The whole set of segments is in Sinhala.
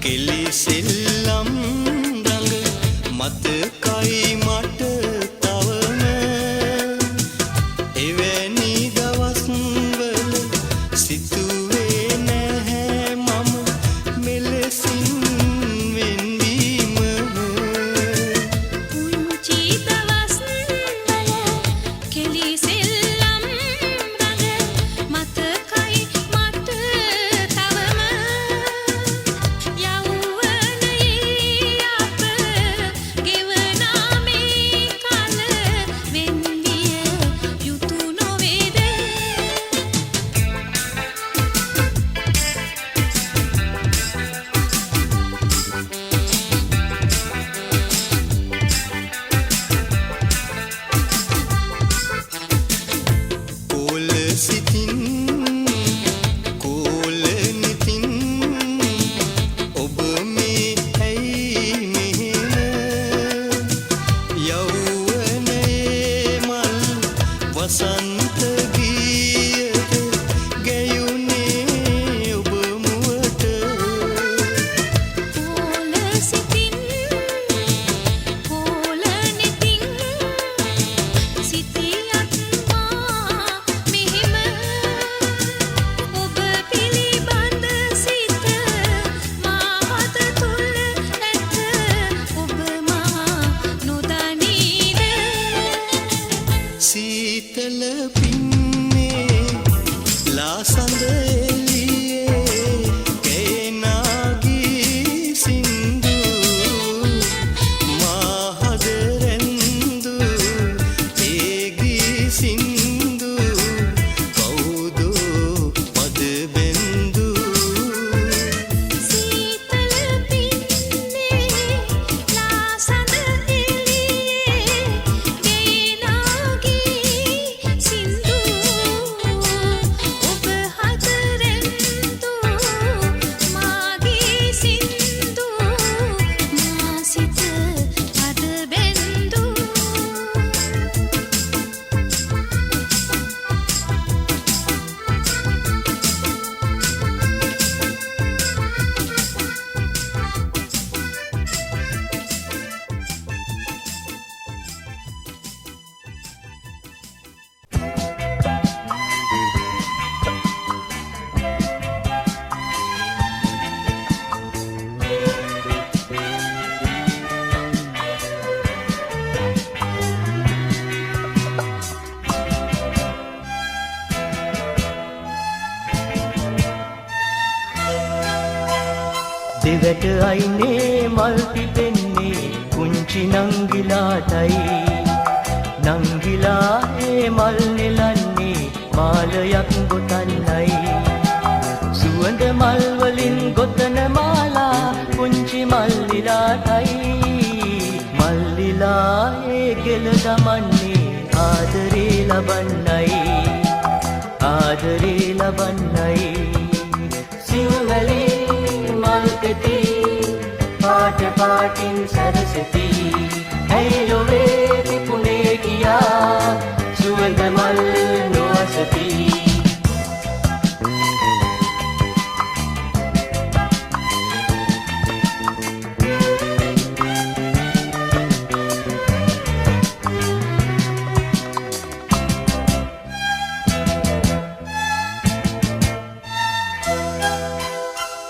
කෙලිසෙල්ලම් රඟ මතකයි මට තවම එවැනි දවස් වල සිතුවේ නැහැ මම මෙලෙසින් වෙන්වීම පුංචි දවස් වල කෙලිසෙල්ලම් රඟ මතකයි මට තවම යෞවනයේ අප ගෙවනා මේ කල වෙන්විය යුතු නොවේද කෝල සිතින් කෝල නිතින් ඔබ මේ ඇයි මෙහෙම යෞවනයේ මල් වසන්ත ගීයට ගැයුනේ ඔබ මුවට කෝල සිතින් කෝල නිතින් සිටියත් මා මෙහෙම ඔබ පිළිබඳ සිත මා හද තුල ඇත ඔබ මා නොදනීද සීතල පින්නේ ලාසඳ එළියේ කේනාගී සින්දු මා හද රැන්දු ඒගී සින්දු කවුදෝ පද බෙන්දු සීතල පින්නේ ලාසඳ එළියේ ගේනාගී සින්දු ඔබ හතරෙන්දු මාගේ සින්දු මා සිත අද බෙන්දු දෙවැට අයිනේ මල් පිපෙන්නේ පුංචි නංගිලාටයි නංගිලා ඒ මල් නෙලන්නේ මාලයක් ගොතන්නයි සුවඳ මල් වලින් ගොතන මාලා පුංචි මල්ලිලාටයි මල්ලිලා ඒ ගෙල දමන්නේ ආදරේ ලබන්නයි ආදරේ ලබන්නයි සිංහලේ මල්කති පාට පාටින් සරසති ඇයි ලොවේ තිපුණේ කියා සුවඳ මල් නොවසති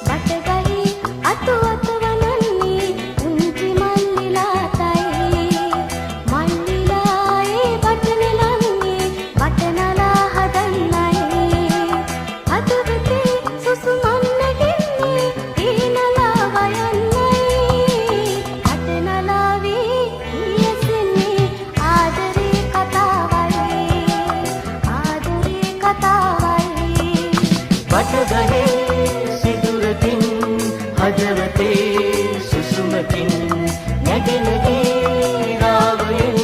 බටගහි අතු අතු වනන්නේ පුංචි මල්ලිලාටයි මල්ලිලා ඒ බට නෙලන්නේ බට නලා හදන්නයි අතු වෙතේ සුසුමන්න ගෙන්නේ ඒ නලා වයන්නයි අට නලාවේ ඊයසන්නේ ආදරේ කතාවයි බටගහේ සිදුරකින් හදවතේ සුසුමකින් නැගෙනගේ රාවයෙන්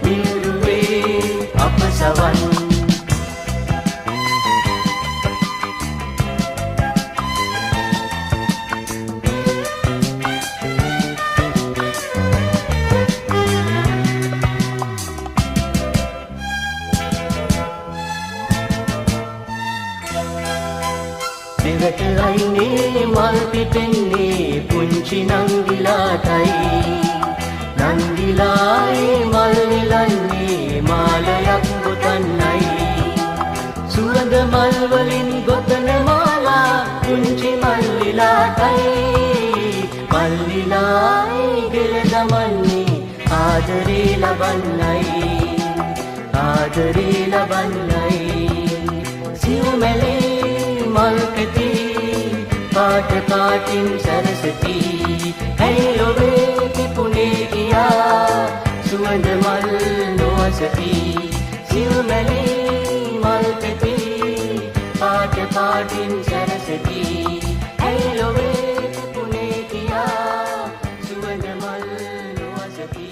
නිරුවේ අප සවන් දෙවට අයිනේ මල් පිපෙන්නේ පුංචි නංගිලාටයි නංගිලායේ මල් නෙලන්නේ මාලයක් ගොතන්නයි සුවඳ මල් වලින් ගොතන මාලා පුංචි මල්ලිලාටයි මල්ලිලායේ ගෙල දමන්නේ ආදරේ ලබන්නයි සිව්මැලේ මල් පෙති පාට පාටින් සරසති ඇයි ඔබේ පිපුණේ ගියා සුවඳ මල් නොවසති සිව්මැලේ මල් පෙති පාට පාටින් සරසති ඇයි ඔබේ පිපුණේ ගියා සුවඳ මල් නොවසති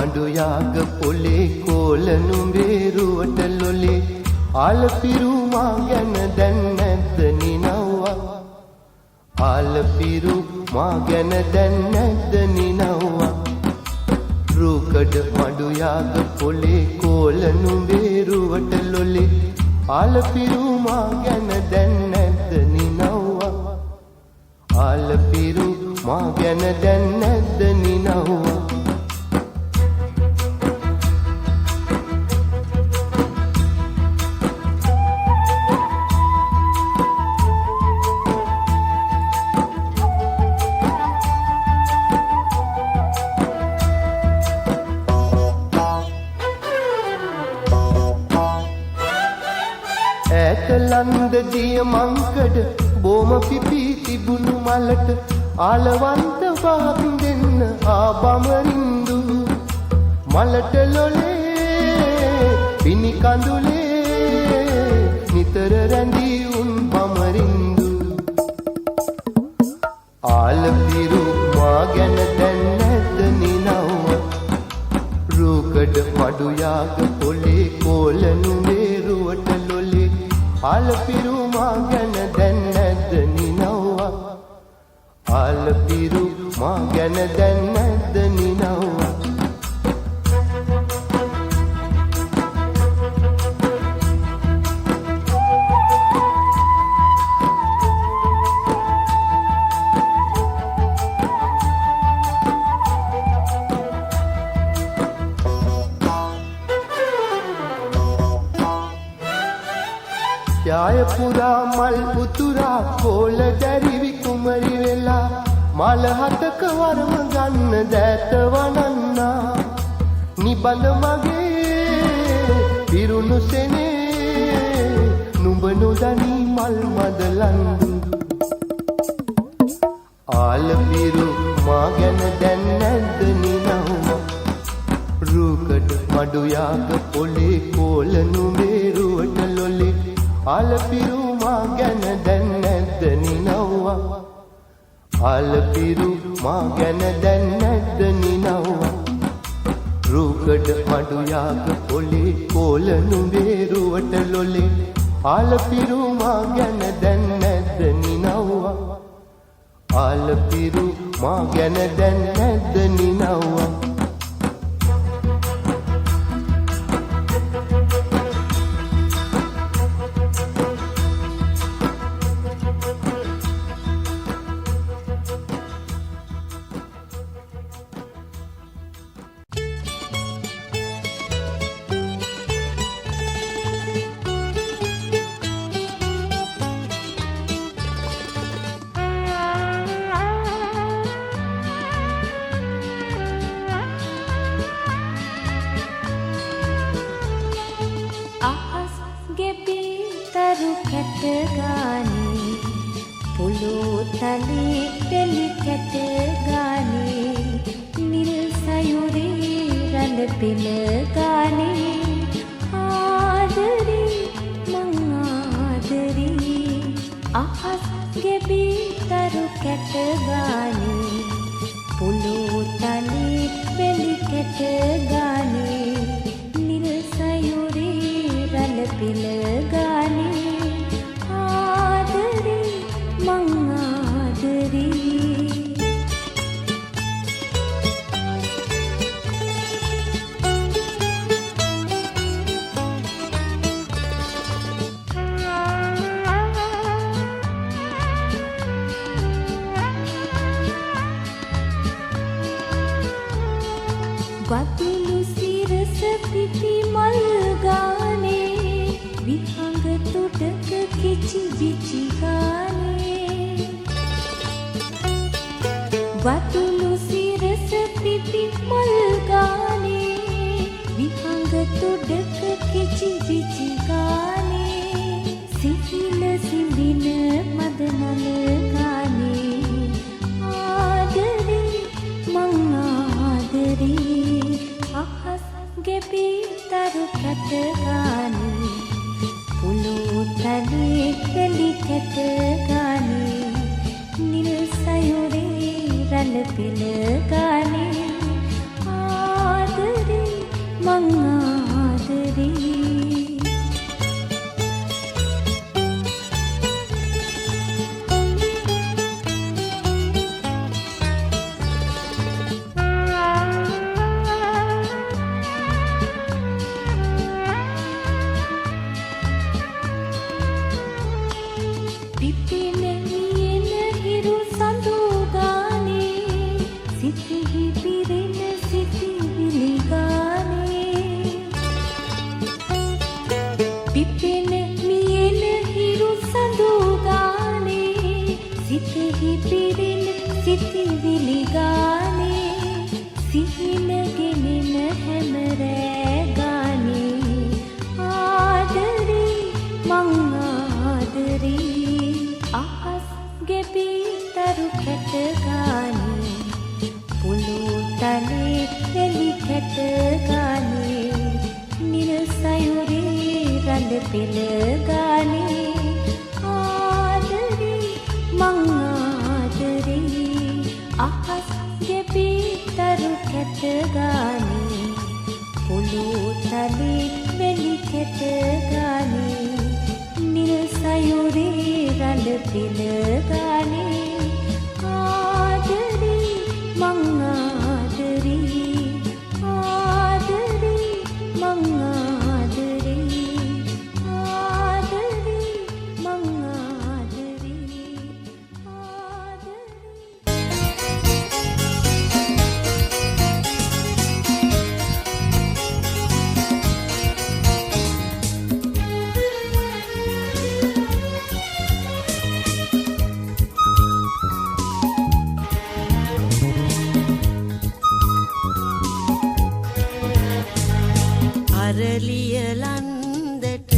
මඩු යාග පොලේ කෝල නුඹේ රුවට ලොලේ ආලපිරු මා ගැන දැන් නැද්ද නිනව්වා ආලපිරු මා ගැන දැන් නැද්ද නිනව්වා රුකඩ මඩු යාග පොලේ කෝල නුඹේ රුවට ලොලේ ආලපිරු මා ගැන දැන් නැද්ද නිනව්වා ආලපිරු මා ගැන දැන් නැද්ද නිනව්වා ලන්ද දිය මංකඩ බොම පිපි තිබුණු මලට ආලවන්ත වාත් දෙන්න ආබමරින්දු මලට ලොලේ පිනි කඳුලේ නිතර රැඳී උන් බමරින්දු ආලපිරු මා ගැන දැන් නැද්ද නිනව්වා රුකඩ මඩු යාග පොලේ කෝල නුඹේ රුවට ලොලේ ආලපිරු මා ගැන දැන් නැද්ද නිනව්වා ආලපිරු මා ගැන දැන් නැද්ද නිනව්වා යාය පුරා මල් උතුරා කෝල දැරිවි කුමරි වෙලා මල හතක වරම ගන්න දෑත වනන්නා නිබඳ මගේ පිරුණු සෙනේ නුඹ නොදනී මල් මදලන්දු ආලපිරු මා ගැන දැන් නැද්ද නිනව්වා රුකඩ මඩු යාග පොලේ කෝල නුඹේ රුවට ලොලේ ආලපිරු මා ගැන දැන් නැද්ද නිනව්වා ආලපිරු මා ගැන දැන් නැද්ද නිනව්වා රුකඩ මඩු යාග පොලේ කෝල නුඹේ රුවට ලොලේ ආලපිරු මා ගැන දැන් නැද්ද නිනව්වා ආලපිරු මා ගැන දැන් නැද්ද නිනව්වා වතුළු සිරස පිපි මල් ගානේ විහඟ තුඩක කිචි විචි ගානේ වතුළු සිරස පිපි මල් ගානේ විහඟ තුඩක කිචි විචි ගානේ සිහින සිඹින මදනල ගානේ ආදරේ මං ආදරේ ගෙපිතරු කැට ගානේ පුළු තලේ කෙලි කැට ගානේ නිල් සයුරේ රළ පිළ ගානේ ආදරේ සිහිපිරින සිතිවිලි ගානේ සිහින ගෙනෙන හැම රෑ ගානේ ආදරේ මං ආදරේ අහස් ගෙපිතරු කැට ගානේ පුළු තලේ එලි කැට ගානේ නිල සයුරේ රඳ පෙළ ගානේ ආදරේ මං ආදරේ අහස් ගෙපිතරු කැට ගානේ පුළු තලේ එලි කැට ගානේ නිල සයුරේ රඳ පෙළ ගානේ ආදරේ මං ආදරේ ආදරේ මං ආදරේ ආදරේ මං ආදරේ අරලිය ලන්දට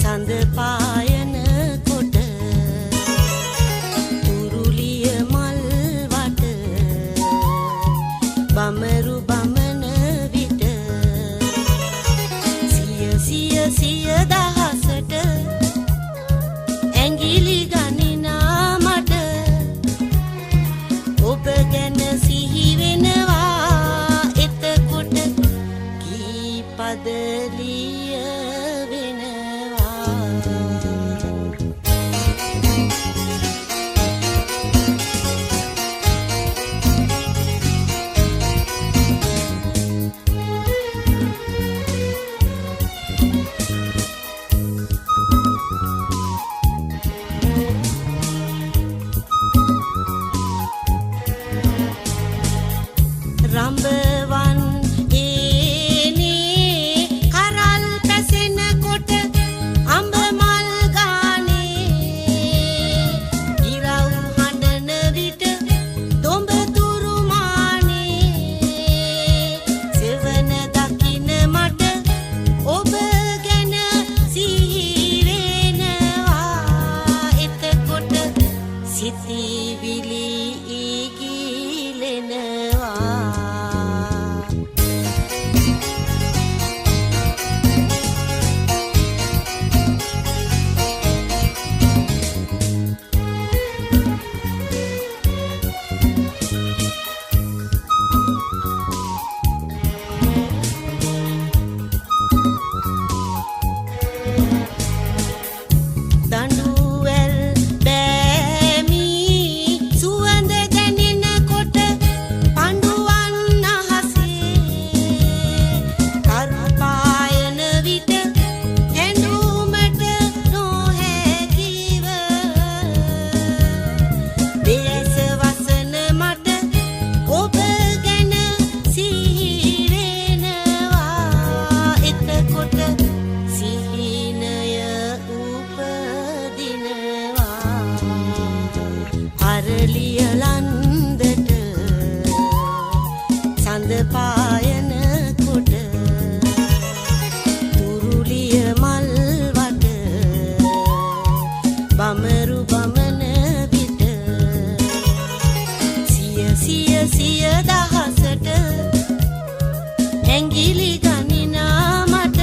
සඳ පායන කොට තුරුලිය මල් වට බමරු බමන විට සිය දහසට ඇඟිලි ගනිනා මට ඔබ ගැන සිහි වෙනවා එතකොට පදලිය වෙනවා රඹවන් සිතිවිලි ඉගිලෙනවා අරලිය ලන්දට සඳ පායන කොට තුරුලිය මල් වට බමරු බමන විට සිය දහසට ඇඟිලි ගනිනා මට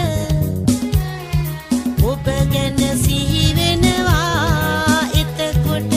ඔබ ගැන සිහි වෙනවා එතකොට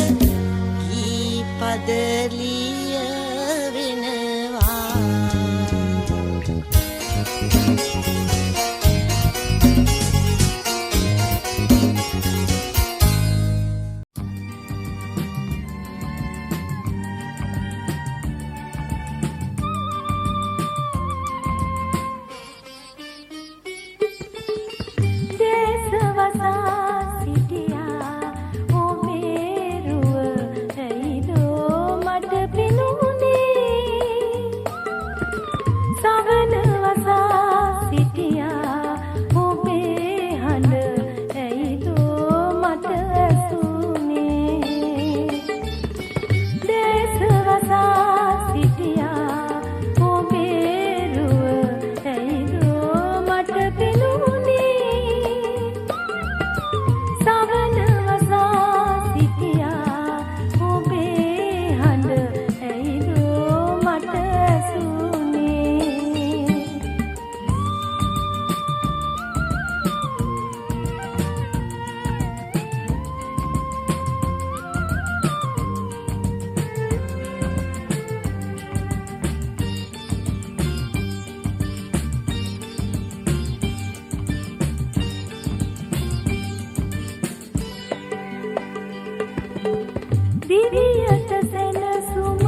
දිවියට සැනසුම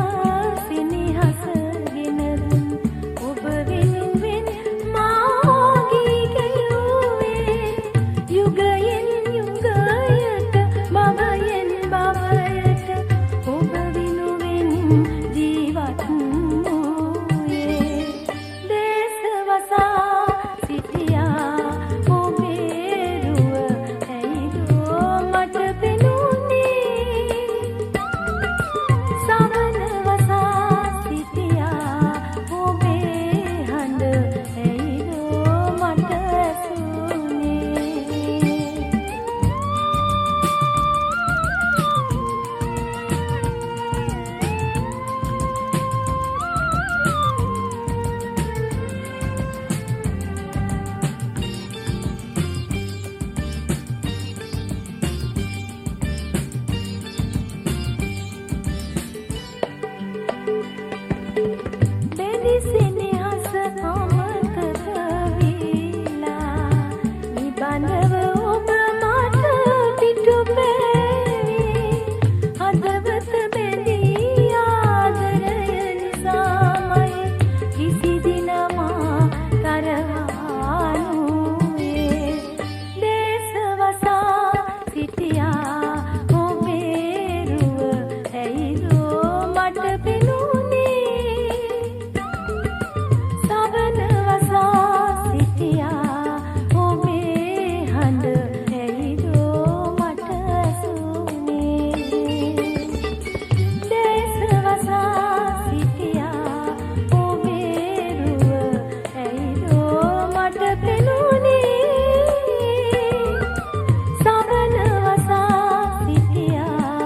සිනිහස ගෙන දුන් ඔබ වෙනුවෙන් මා ගී ගැයුවේ යුගයෙන් යුගයට භවයෙන් භවයට ඔබ වෙනුවෙන් ජීවත් වූයේ දේශවසා සිටියා ඔබේ රුව ඇයිදෝ මට පෙනුනේ සමනවසා සිටියා ඔබේ හඬ ඇයිදෝ මට ඇසුනේ බැඳි සෙනෙහස අමතක වීලා නිබඳව ඔබ මට පිටුපැවී හදවත බැඳී ආදරය නිසාමයි කිසි දින මා තරහා නොවේ දේශවසා සිටියා ඔබේ රුව ඇයිදෝ මට පෙනුනේ සවනවසා සිටියා ඔබේ හඬ ඇයිදෝ මට ඇසුනේ දේශවසා සිටියා ඔබේ රුව ඇයිදෝ මට පෙනුනේ සවනවසා සිටියා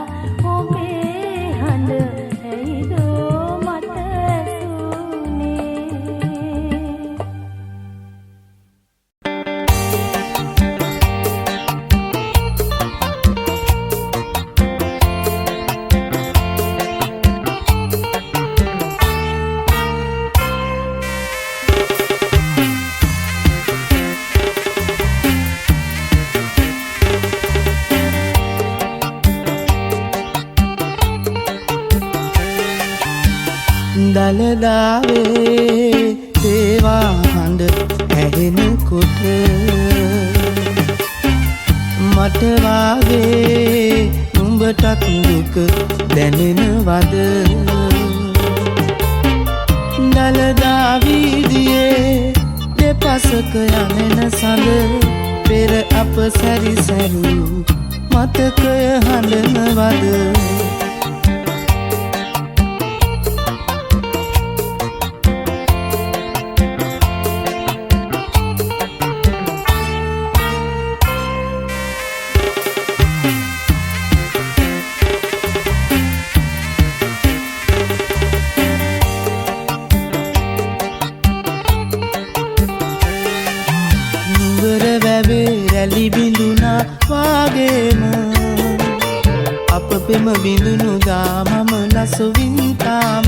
ඔබේ හඬ ඇයිදෝ මට ඇසුනේ දලදාවේ තේවා හඬ ඇහෙනකොට මට වාගේ නුඹටත් දුක දැනෙනවද දලදා වීදියේ දෙපසක යනෙන සඳ පෙර අප සැරිසැරූ මතකය හඬනවද නුඹර වැවේ රැලි බිඳුනා වාගේම අප පෙම බිඳුනු දා මම ලසවින්තාම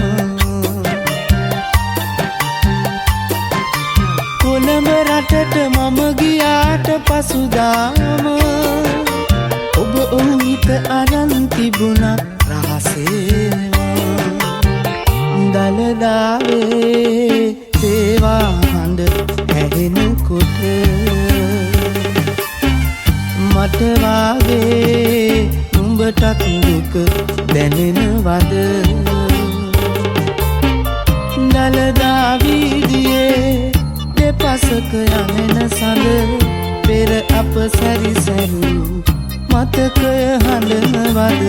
කොළඹ රටට මම ගියාට පසුදාම ඔබ ඔහු හිත අරන් තිබුණා රහසේම දලදාවේ තේවා හඬ ඇහෙනකොට මට වාගේ නුඹටත් දුක දැනෙනවද දලදා වීදියේ දෙපසක යනෙන සඳ පෙර අප සැරිසැරූ මතකය හඬනවද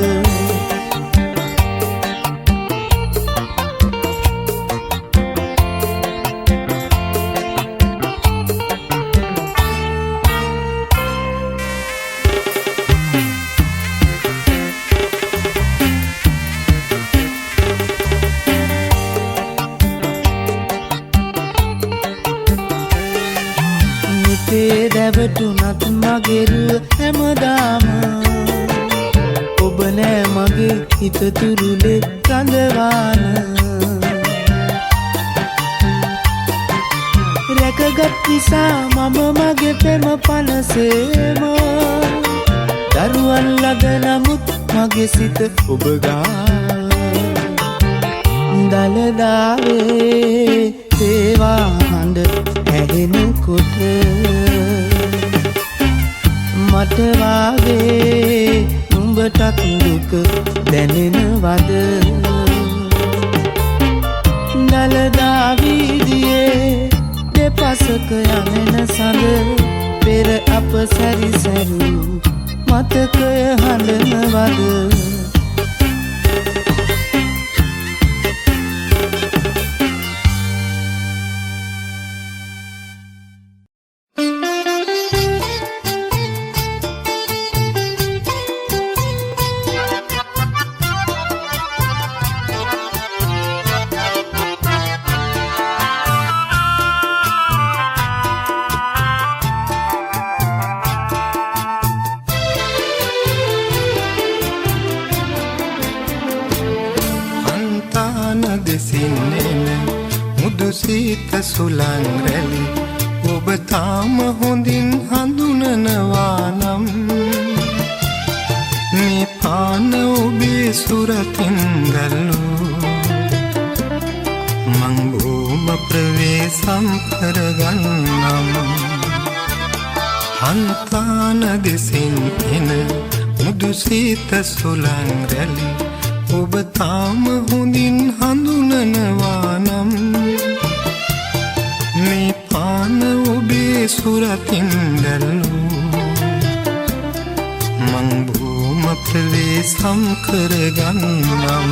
නිතේ දැවටුනත් මගෙරුව හැමදාම ඔබ නෑ මගේ හිත තුරුලේ රඳවාන රැකගත් නිසා මම මගේ පෙම පනසේම දරුවන් ලද නමුත් මගේ සිත ඔබ ගාව දලදාවේ තේවා හඬ ඇහෙනකොට මට වාගේ නුඹටත් දුක දැනෙනවද දලදා වීදියේ දෙපසක යමෙන සඳ පෙර අප සැරිසැරු මතකය හඬනවද සීත සුලං රැලි ඔබ තාම හොඳින් හඳුනනවා නම් මේ පාන ඔබේ සුරතින් දැල්ලූ මං බොහොම ප්‍රවේශම් කරගන්නම් හන්තාන දෙසින් එන මුදු සීත සුලං රැලි ඔබ තාම හොඳින් හඳුනනවා නම් මේ පාන ඔබේ සුරතින් දැල්ලූ මං බොහොම ප්‍රවේශම් කරගන්නම්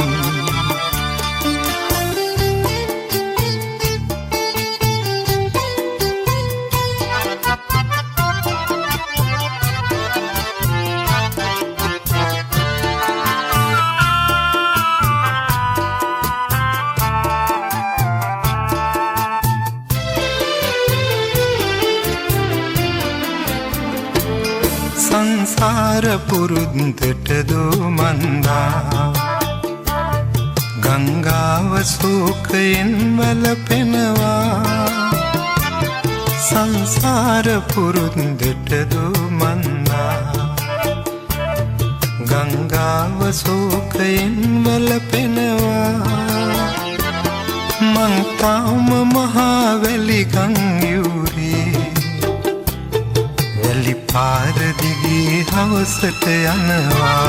සංසාර පුරුද්දට දෝමන්දා ගංගාව සෝකයෙන් වැළපෙනවා සංසාර පුරුද්දට දෝමන්දා ගංගාව සෝකයෙන් වැළපෙනවා මං තාම මහා වැලි ගං යූරේ වැලි පාර දිගේ හවසට යනවා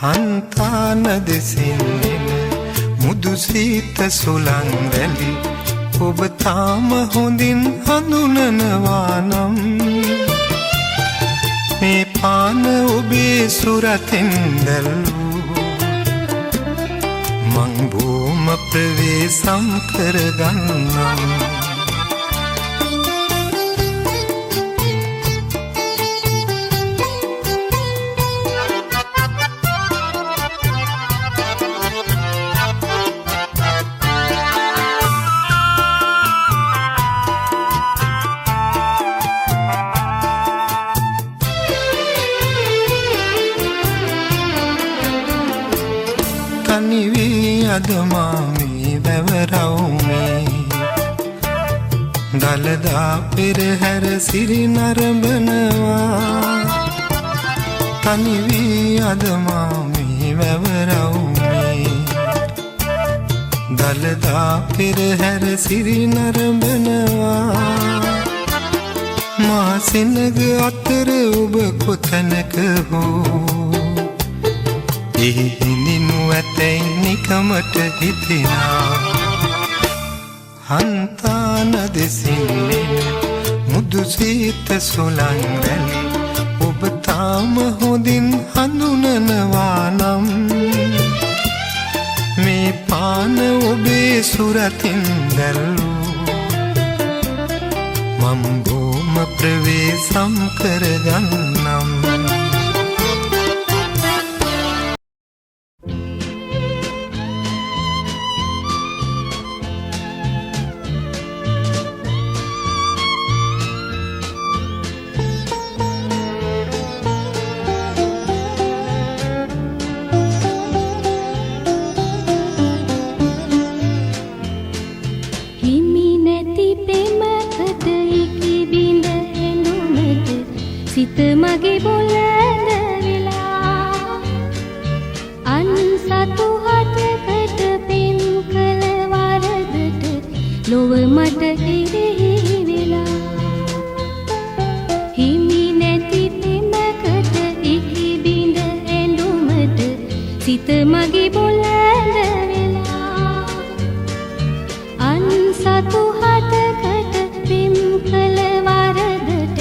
හන්තාන දෙසින් එන මුදු සීත සුලං වැලි ඔබ තාම හොඳින් හඳුනනවා නම් මේ පාන ඔබේ සුරතින් දැල්ලූ මං බොහොම ප්‍රවේශම් කරගන්නම් අදමාමී වැවරවුමේ දලදා පෙරහැර සිරි නරඹනවා තනිවී අදමාමී වැවරවුමේ දලදා පෙරහැර සිරි නරඹනවා මා සිනග අතර ඔබ කොතැනක හෝ එහිනිනු ඇතැයි නිකමට හිතිනා හන්තාන දෙසින් එන මුදු සීත සුලං රැලි ඔබ තාම හොඳින් හඳුනනවා නම් මේ පාන ඔබේ සුරතින් දැල්ලූ මං බොහොම ප්‍රවේශම් කරගන්නම් සිත මගේ බොල සිත මගේ බොළඳ වෙලා අන් සතු හතකට පිම් කළ වරදට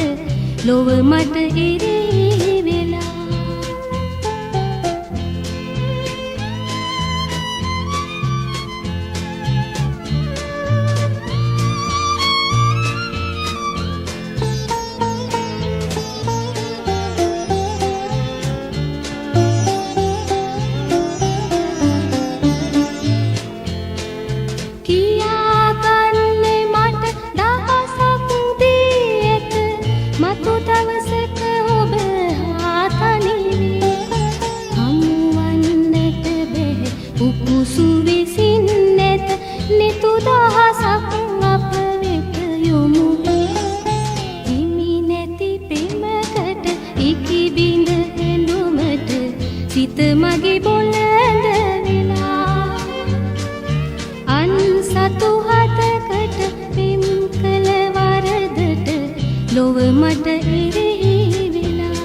ලොව මට එරෙහි වෙලා සිත මගේ බොළඳ වෙලා අන් සතු හතකට පිම් කළ වරදට ලොව මට එරෙහි වෙලා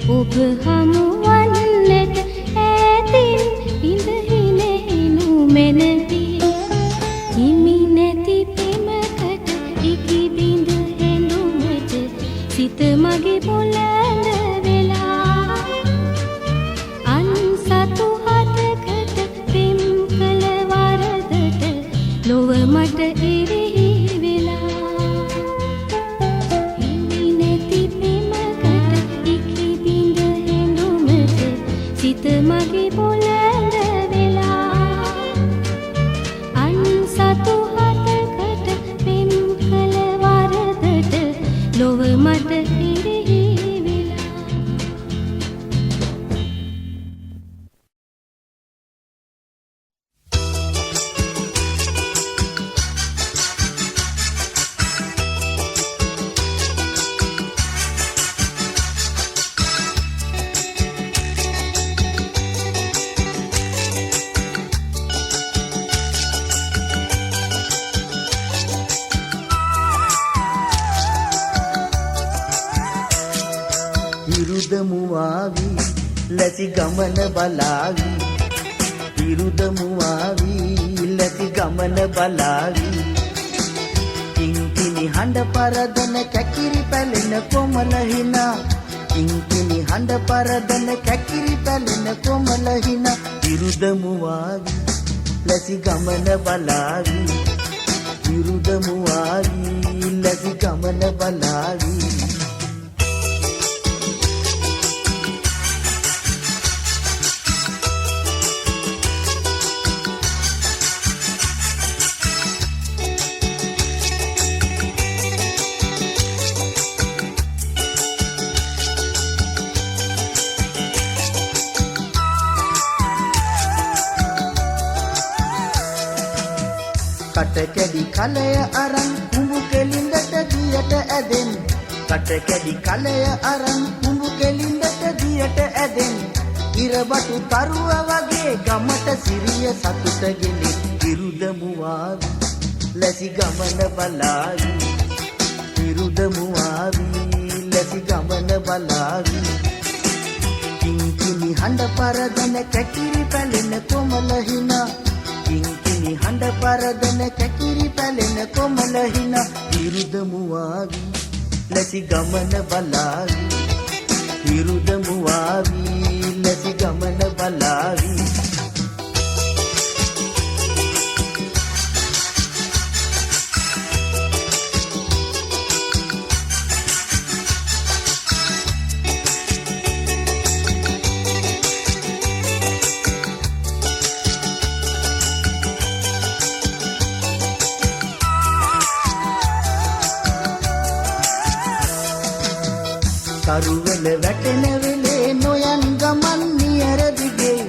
ඔබ හමුවන්නට ඈතින් ඉඳහිනෙහිනු මැනවි හිමි නැති පෙමකට ඉකි බිඳ හැඳුමට සිත මගේ බොළඳ වෙලා අන් සතු හතකට පෙම් කළ වරදට ලොව මට එරෙහි වෙලා හිමි නැති පෙමකට ඉකි බිඳ හැඳුමට සිත මගේ බොළඳ වෙලා අන් සතු හතකට පෙම් කළ වරදට ලොව මට එරෙහි වෙලා විරුදමුවාවි ලැසි ගමන බලාවි විරුදමුවාවි ලැසි ගමන බලාවි කිංකිණි හඬ පරදන කැකිරි පැලෙන කොමල හිනා කිංකිණි හඬ පරදන කැකිරි පැලෙන කොමල හිනා විරුදමුවාවි ලැසි ගමන බලාවි විරුදමුවාවි ලැසි ගමන බලාවි කටකැඩි කලය අරන් කුඹු කෙලින්දට දියට ඇදෙන් කටකැඩි කලය අරන් කුඹු කෙලින්දට දියට ඇදෙන් ඉරබටු තරුව වගේ ගමට සිරිය සතුට ගෙලි විරුදමුවාවි ලැසි ගමන බලාවි විරුදමුවාවි ලැසි ගමන බලාවි කිංකිණි හඬ පරදන කැකිරි පැලෙන කොමල හිනා කිංකිණි හඬ පරදන කැකිරි පැලෙන කොමල හිනා විරුදමුවාවි ලැසි ගමන බලාවි විරුදමුවාවි ලැසි ගමන බලාවි තරුවෙන කළුවල වැටෙන වෙලේ නොයන් ගමන් නියර දිගේ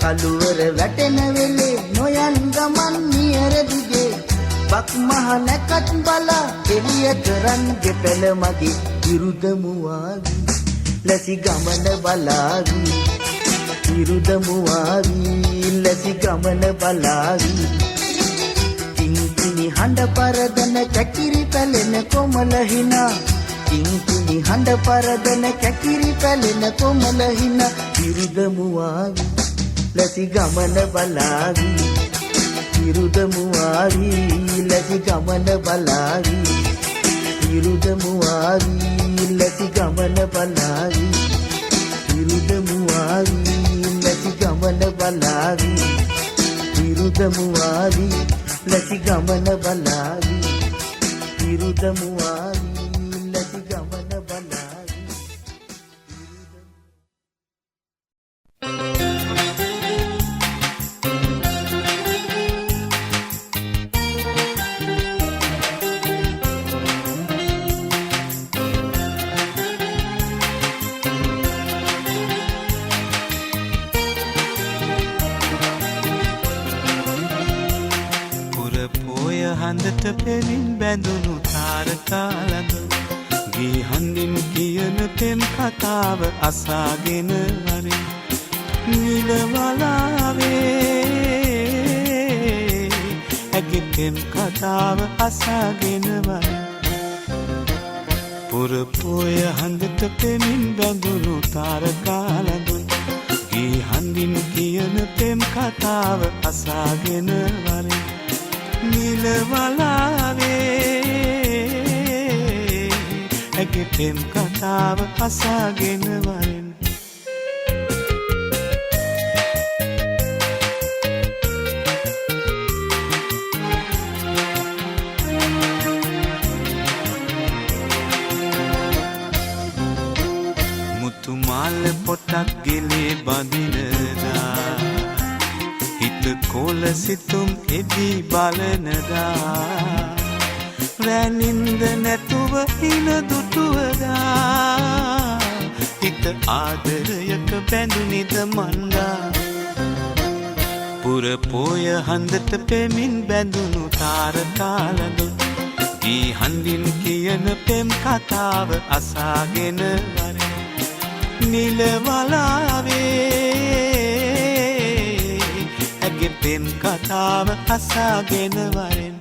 කළුවර වැටෙන වෙලේ නොයන් ගමන් නියර දිගේ බක් මහ නැකත් බලා එළිය කරන් ගෙපෙල මගේ විරුදමුවාවි ලැසි ගමන බලාවි විරුදමුවාවි ලැසි ගමන බලාවි කිංකිණි හඬ පරදන කැකිරි පැලෙන කොමල හිනා කිංකිණි හඬ පරදන කැකිරි පැලෙන කොමල හිනා විරුදමුවාවි ලැසි ගමන බලාවි විරුදමුවාවි ලැසි ගමන බලාවි විරුදමුවාවි ලැසි ගමන බලාවි විරුදමුවාවි ලැසි ගමන බලාවි විරුදමුවාවි ලැසි ගමන බලාවි විරුදමුවාවි ලැසි ගමන බලාවි හඳට පෙමින් බැඳුණු තාරකාලඳ ගී හඳින් කියන පෙම් කතාව අසාගෙන වරින් නිලවලාවේ ඇගේ පෙම් කතාව අසාගෙන වරින් පුරපොය හඳට පෙමින් බැඳුණු තාරකාලඳ ගී හඳින් කියන පෙම් කතාව අසාගෙන වරින් නිලවලාවේ ඇගේ පෙම් කතාව අසාගෙන වරින් මුතුමාල පොටක් ගෙලේ බඳිනදා හිත කොල සිතුම් එදී බලනදා රැනින්ද නැතුව හින දුටුවදා හිත ආදරයක බැඳුනිද මන්දා පුරපොය හඳට පෙමින් බැඳුණු තාරකාලඳු ඊ හඳින් කියන පෙම් කතාව අසාගෙන වරින් නිලවලාවේ ඇගේ පෙම් කතාව අසාගෙන වරින්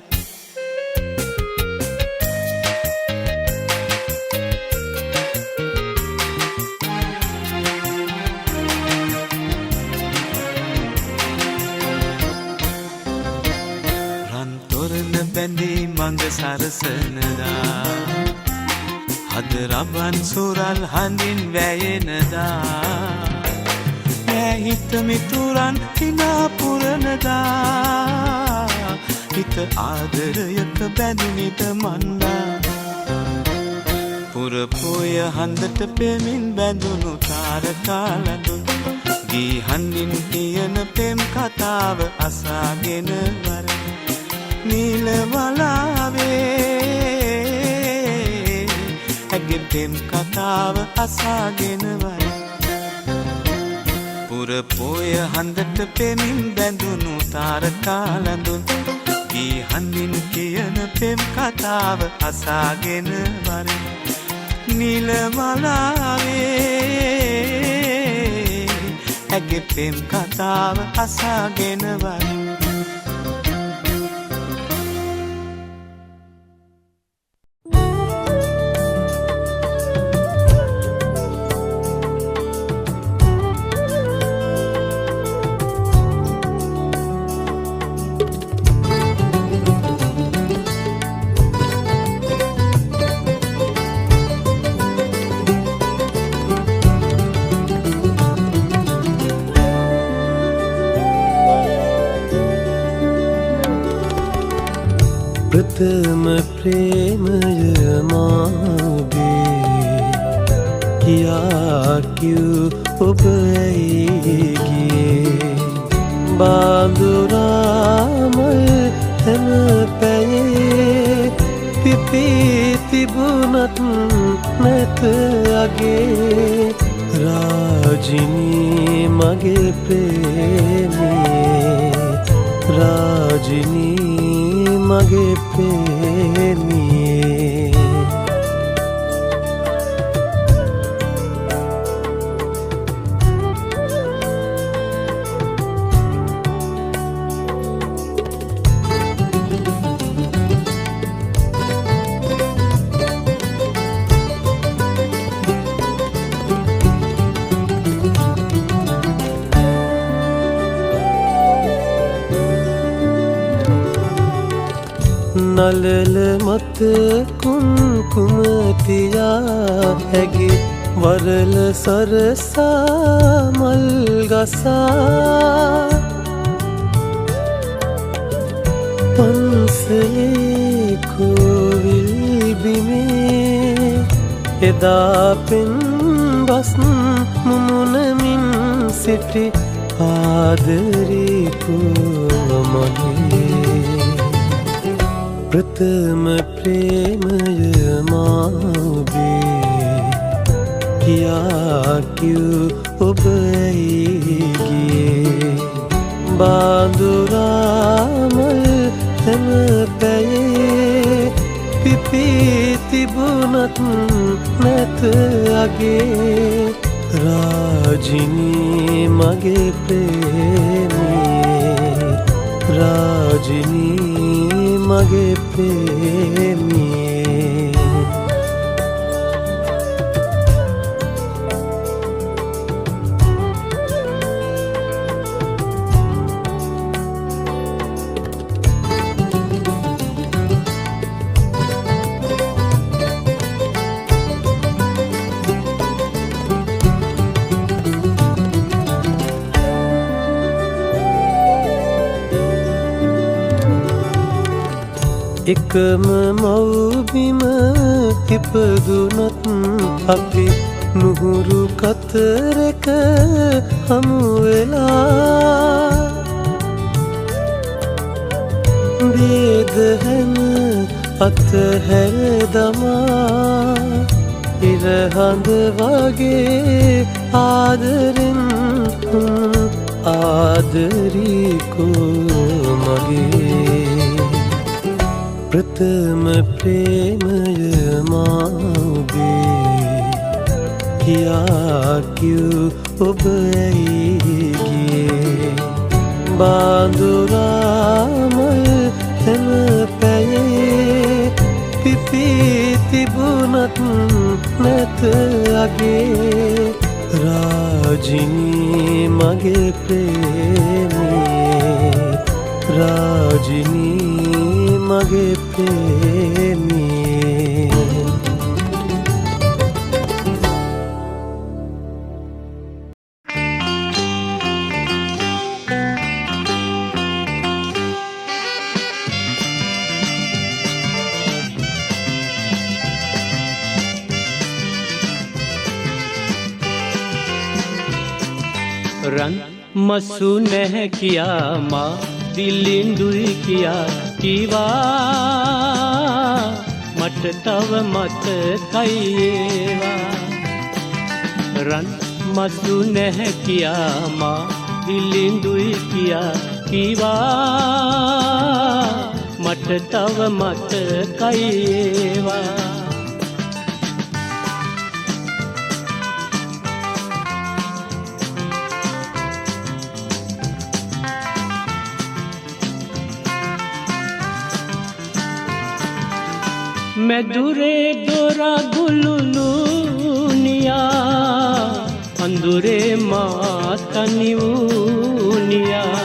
රන් තොරණ බැඳී මඟ සරසනදා හද රබන් සුරල් හඳින් වැයෙනදා හිත මිතුරන් හිනා පුරනදා හිත ආදරයක බැඳුනිද මන්දා පුරපොය හඳට පෙමින් බැඳුණු තාරකාලඳු ගී හඳින් කියන පෙම් කතාව අසාගෙන වරින් නිලවලාවේ ඇගේ පෙම් කතාව අසාගෙන වරින් පුරපොය හඳට පෙමින් බැඳුණු තාරකාලඳුන් ගී හඳින් කියන පෙම් කතාව අසාගෙන වරින් නිලවලාවේ ඇගේ පෙම් කතාව අසාගෙන වරින් ප්‍රථම ප්‍රේමය මාගේ කියා කිව් ඔබ ඇයිගේ බාඳුරාමල් හැම පැයේ පිපී තිබුණත් නැත අගේ රාජිනී මගේ ප්‍රේමියේ රාජිනී මගේ ප්‍රේමියේ නලල මත කුම්කුමතියා හැගේ වරල සරසා මල් ගසා පන්සලේ කෝවිල් බිමේ එදා පෙන් බස් මුමුණමින් සිටි ආදරී මගේ ප්‍රථම ප්‍රේමය මාබේ කියා කිව් ඔබ ඇයිගේ බාඳුරාමල් හැම පැයේ පිපී තිබුණත් නැත අගේ රාජිනී මගේ ප්‍රේමියේ රාජිනී මගේ ප්‍රේමියේ එකම මව්බිම ඉපදුනත් අපි නුහුරු කතරක හමුවෙලා බේදහැන අතහැර දමා ඉරහඳ වගේ ආදරෙන් ආදරීකෝ මගේ ප්‍රථම ප්‍රේමය මාබේ කියා කිව් ඔබ ඇයිගේ බාඳුරාමල් හැම පැයේ පිපී තිබුණත් නැත අගේ රාජිනී මගේ ප්‍රේමියේ රාජිනී මගේ ප්‍රේමියේ රන් මසු නැහැ කියා මා දිලිඳුයි කියා කිවා මට තව මතකයි ඒවා රන් මසු නැහැ කියා මා දිලිඳුයි කියා කිවා මට තව මතකයි ඒවා මැදුරේ දොරා ගුලුලුනියා අඳුරේ මා තනි වූනියා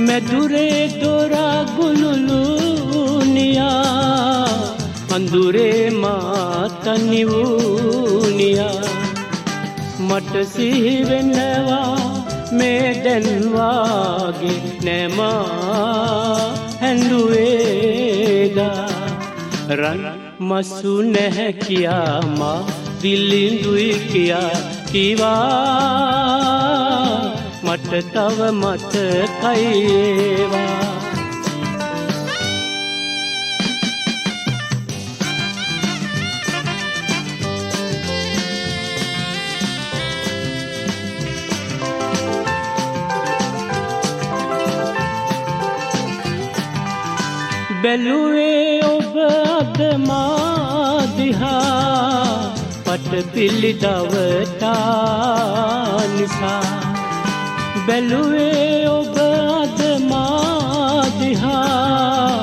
මැදුරේ දොරා ගුලුලුනියා අඳුරේ මා තනි වූනියා මට සිහි වෙනවා මේ දැන් වාගේ නැමා හැඬුවේදා රන් මසු නැහැ කියා මා දිලිඳුයි කියා කිවා මට තව මතකයි ඒවා බැලුවේ ඔබ අද මා දිහා පට පිළිදවටා නිසා බැලුවේ ඔබ අද මා දිහා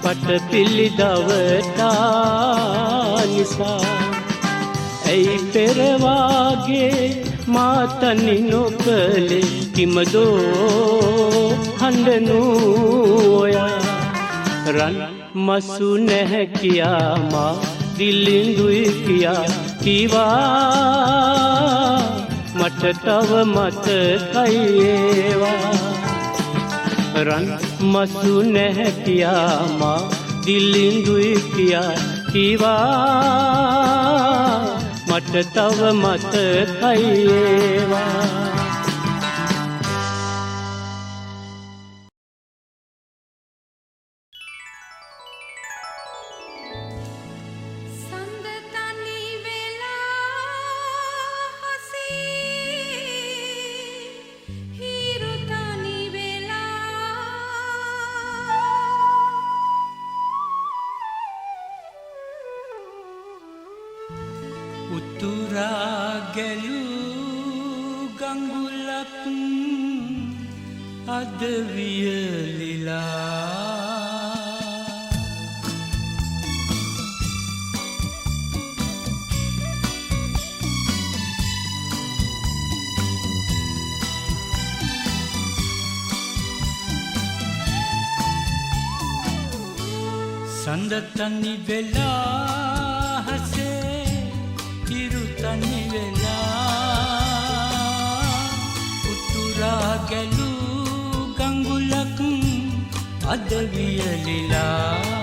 පට පිළිදවටා නිසා ඇයි පෙරවාගේ මාතනි නොකලේ කිමදෝ හඬනු ඔයා රන් මසු නැහැ කියා මා දිලිඳුයි කියා කීවා මට තව මතකයි ඒවා රන් මසු නැහැ කියා මා දිලිඳුයි කියා කීවා මට තව මතකයි ඒවා උතුරා ගැලූ ගඟුලක් අද වියලිලා සඳ තනි වෙලා හසේ ඉරු තනි වෙලා උතුරා ගැලූ ගඟුලක් අද වියලිලා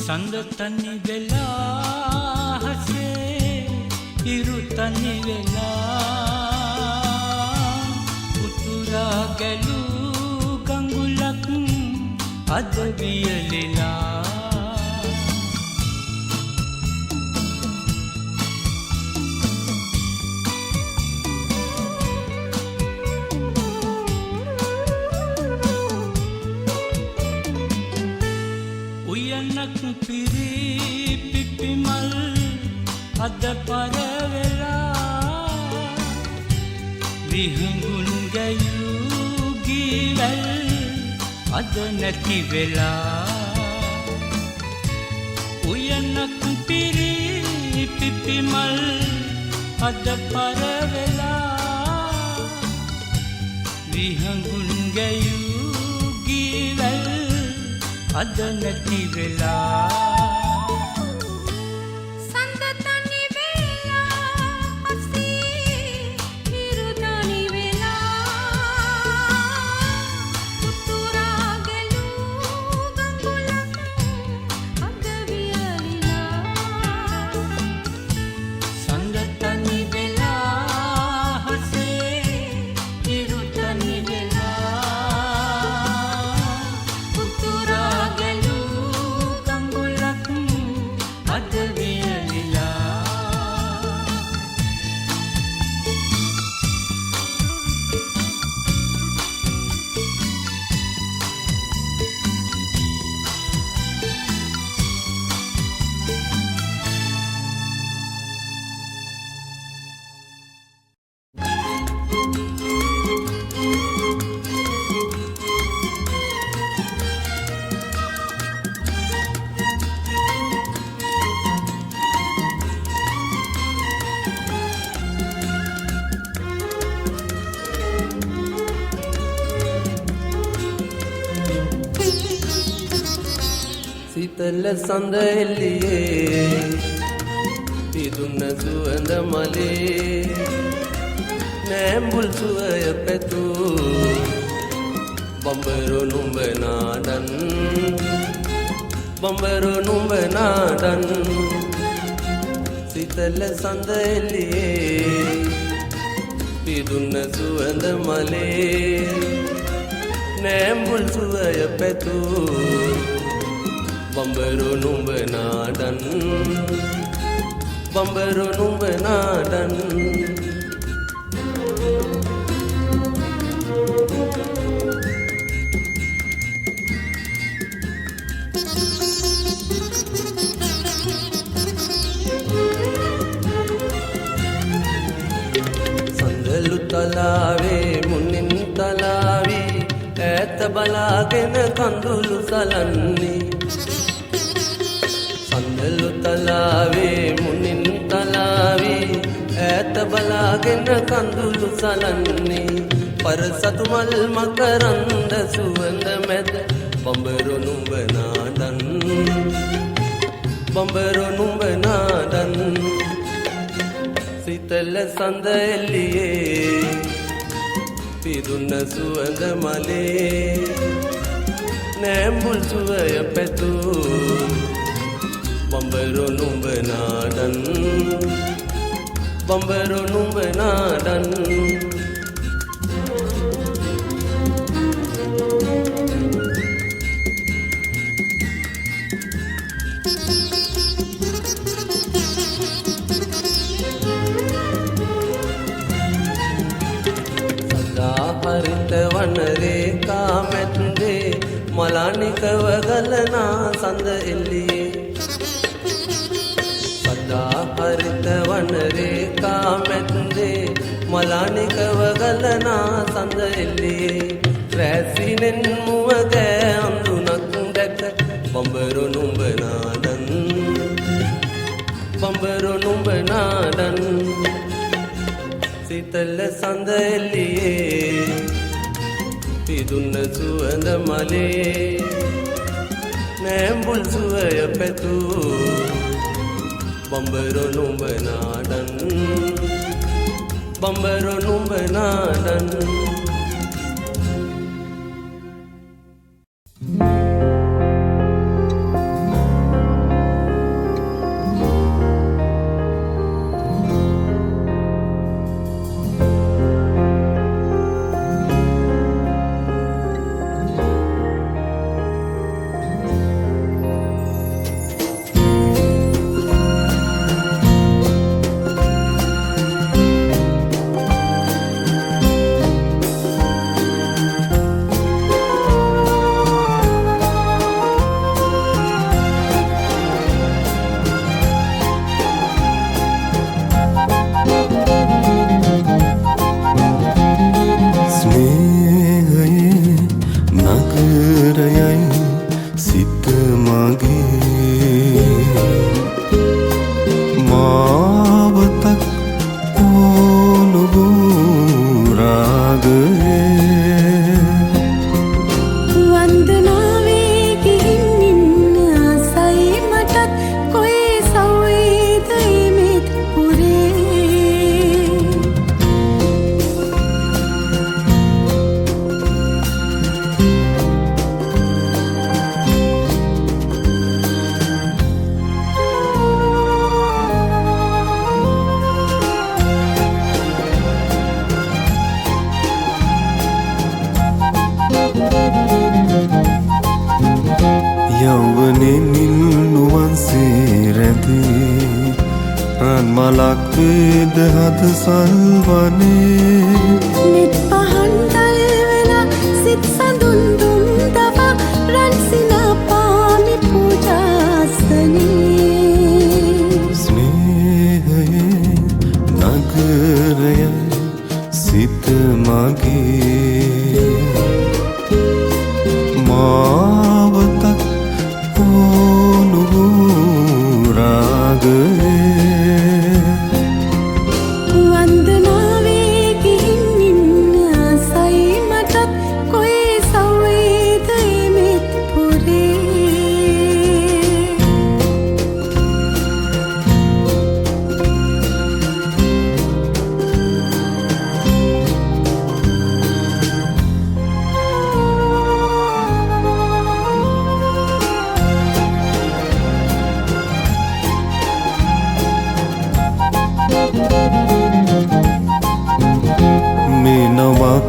සඳ තනි වෙලා හසේ ඉරු තනි වෙලා උතුරා ගැලූ ගඟුලක් අද වියලිලා උයනක් පිරි පිපිමල් අද පරවෙලා විහඟුන් ගැයූ ගීවැල් අද නැති වෙලා උයනක් පිරි පිපිමල් අද පරවෙලා විහඟුන් ගැයූ ගීවැල් අද නැති වෙලා සීතල සඳ එළියේ පිදුන්න සුවඳ මලේ නෑඹුල් සුවය පැතු බඹරු නුඹ නාඩන් බඹරු නුඹ නාඩන් සීතල සඳ එළියේ පිදුන්න සුවඳ මලේ නෑඹුල් සුවය පැතු බඹරු නුඹ නාඩන් බඹරු නුඹ නාඩන් සඳලු තලාවේ මුන්නින් තලාවී ඈත බලාගෙන කඳුළු සලන්නේ සඳලු තලාවේ මුන්නින් තලාවී ඈත බලාගෙන කඳුළු සලන්නේ පරසතු මල් මකරන්ද සුවඳ මැද බඹරු නුඹ නාඩන් බඹරු නුඹ නාඩන් සීතල සඳ එළියේ පිදුන්න සුවඳ මලේ නෑඹුල් සුවය පැතු බඹරු නුඹ නාඩන් බඹරු නුඹ නාඩන් හරිත වන රේඛා මැද්දේ මලානිකව ගලනා සඳ එළියේ සදා හරිත වන රේඛා මැද්දේ මලානිකව ගලනා සඳ එළියේ රැසිනෙන් මුව ගෑ අඳුනක් දැක බඹරු නුඹ නාඩන් බඹරු නුඹ නාඩන් සීතල සඳ එළියේ පිදුන්න සුවඳ මලේ නෑඹුල් සුවය පැතු බඹරු නුඹ නාඩන් බඹරු නුඹ නාඩන්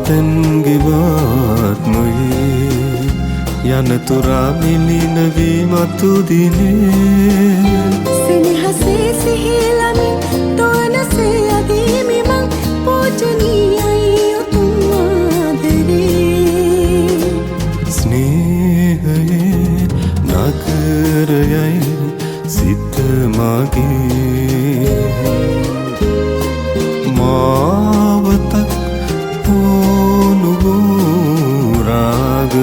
තැන්ගෙවාත්මයේ යනතුරා මිලින වී මතු දිනේ සෙනෙහසේ සිහිලමින් තොනසේ අදීමි මං පූජනීයයි උතුම් ආදරේ ස්නේහයේ නගරයයි සිත මගේ මාවතක් ඕනුගෝ රාග